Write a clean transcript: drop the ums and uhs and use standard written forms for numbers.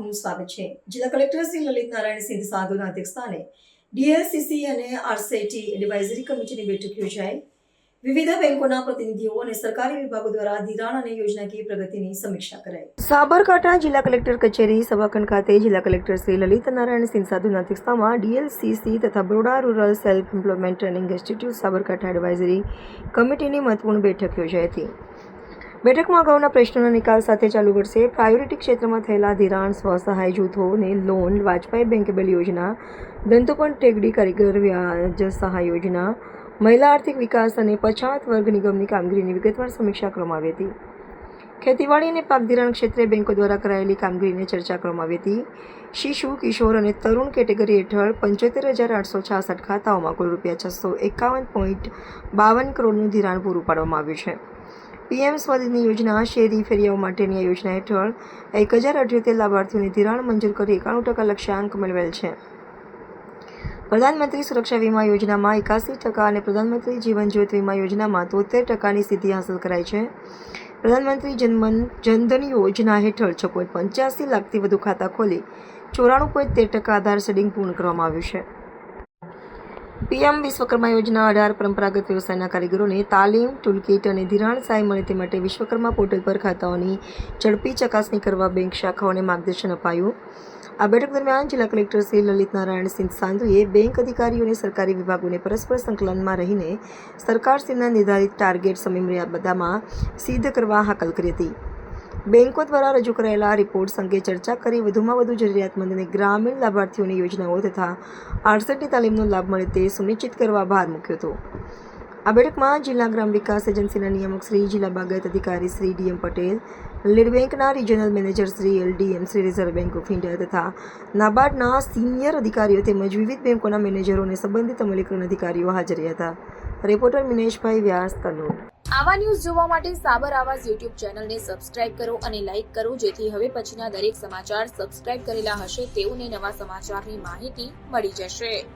આપનું સ્વાગત છે। જિલ્લા કલેક્ટર શ્રી લલિત નારાયણ સિંહ સાધુના અધ્યક્ષસ્થાને ડીએલસીસી અને આરસેટી એડવાઇઝરી કમિટીની બેઠક યોજાઈ। વિવિધ બેંકોના પ્રતિનિધિઓ અને સરકારી વિભાગો દ્વારા ધિરાણ અને યોજનાકીય પ્રગતિની સમીક્ષા કરાઈ। સાબરકાંઠા જિલ્લા કલેક્ટર કચેરી સભાખંડ ખાતે જિલ્લા કલેક્ટર શ્રી લલિત નારાયણ સિંહ સાધુના અધ્યક્ષતામાં ડીએલસીસી તથા Baroda rural self employment training institute Sabarkantha advisory કમિટીની મહત્વપૂર્ણ બેઠક યોજાઈ હતી। બેઠકમાં અગાઉના પ્રશ્નોના નિકાલ સાથે ચાલુ વર્ષે પ્રાયોરિટી ક્ષેત્રમાં થયેલા ધિરાણ સ્વસહાય જૂથોને લોન, વાજપાઈ બેંકેબલ યોજના, દંતોપંત ટેગડી કારીગર વ્યાજ સહાય યોજના, મહિલા આર્થિક વિકાસ અને પછાત વર્ગ નિગમની કામગીરીની વિગતવાર સમીક્ષા કરવામાં આવી હતી। ખેતીવાડી અને પાક ધિરાણ ક્ષેત્રે બેંકો દ્વારા કરાયેલી કામગીરીની ચર્ચા કરવામાં આવી હતી। શિશુ, કિશોર અને તરુણ કેટેગરી હેઠળ 75,866 ખાતાઓમાં કુલ ₹651.52 કરોડનું ધિરાણ પૂરું પાડવામાં આવ્યું છે। પીએમ સ્વનિધિ યોજના શેરી ફેરિયાઓ માટેની આ યોજના હેઠળ 1,078 લાભાર્થીઓને ધિરાણ મંજૂર કરી 91% લક્ષ્યાંક મેળવેલ છે। પ્રધાનમંત્રી સુરક્ષા વીમા યોજનામાં 81% અને પ્રધાનમંત્રી જીવન જ્યોત વીમા યોજનામાં 73%ની સિદ્ધિ હાંસલ કરાઈ છે। પ્રધાનમંત્રી જનધન યોજના હેઠળ 6.85 લાખથી વધુ ખાતા ખોલી 94.13% આધાર સીડિંગ પૂર્ણ કરવામાં આવ્યું છે। પીએમ વિશ્વકર્મા યોજના 18 પરંપરાગત વ્યવસાયના કારીગરોને તાલીમ, ટૂલકીટ અને ધિરાણ સહાય મળે તે માટે વિશ્વકર્મા પોર્ટલ પર ખાતાઓની ઝડપી ચકાસણી કરવા બેંક શાખાઓને માર્ગદર્શન અપાયું। આ બેઠક દરમિયાન જિલ્લા કલેક્ટર શ્રી લલિત નારાયણ સિંહ સાંધુએ બેંક અધિકારીઓ અને સરકારી વિભાગોને પરસ્પર સંકલનમાં રહીને સરકારશ્રીના નિર્ધારિત ટાર્ગેટ સમયમર્યાદામાં સિદ્ધ કરવા હાકલ કરી હતી। બેંકો દ્વારા રજૂ કરાયેલા રિપોર્ટ્સ અંગે ચર્ચા કરી વધુમાં વધુ જરૂરિયાતમંદ અને ગ્રામીણ લાભાર્થીઓની યોજનાઓ તથા આરસેટની તાલીમનો લાભ મળે તે સુનિશ્ચિત કરવા ભાર મૂક્યો હતો। આ બેઠકમાં જિલ્લા ગ્રામ વિકાસ એજન્સીના નિયામક શ્રી, જિલ્લા બાગાયત અધિકારી શ્રી ડીએમ પટેલ, લીડ બેંકના regional manager Shri એલડીએમ Shri, reserve bank of India તથા નાબાર્ડના સિનિયર અધિકારીઓ તેમજ વિવિધ બેંકોના મેનેજરો અને સંબંધિત અમલીકરણ અધિકારીઓ હાજર રહ્યા હતા। રિપોર્ટર મિનેશભાઈ વ્યાસ, તનોર। આવા ન્યૂઝ જોવા માટે સાબર આવાઝ યુટ્યુબ ચેનલને સબસ્ક્રાઇબ કરો અને લાઇક કરો, જેથી હવે પછીના દરેક સમાચાર સબસ્ક્રાઇબ કરેલા હશે તેઓને નવા સમાચારની માહિતી મળી જશે।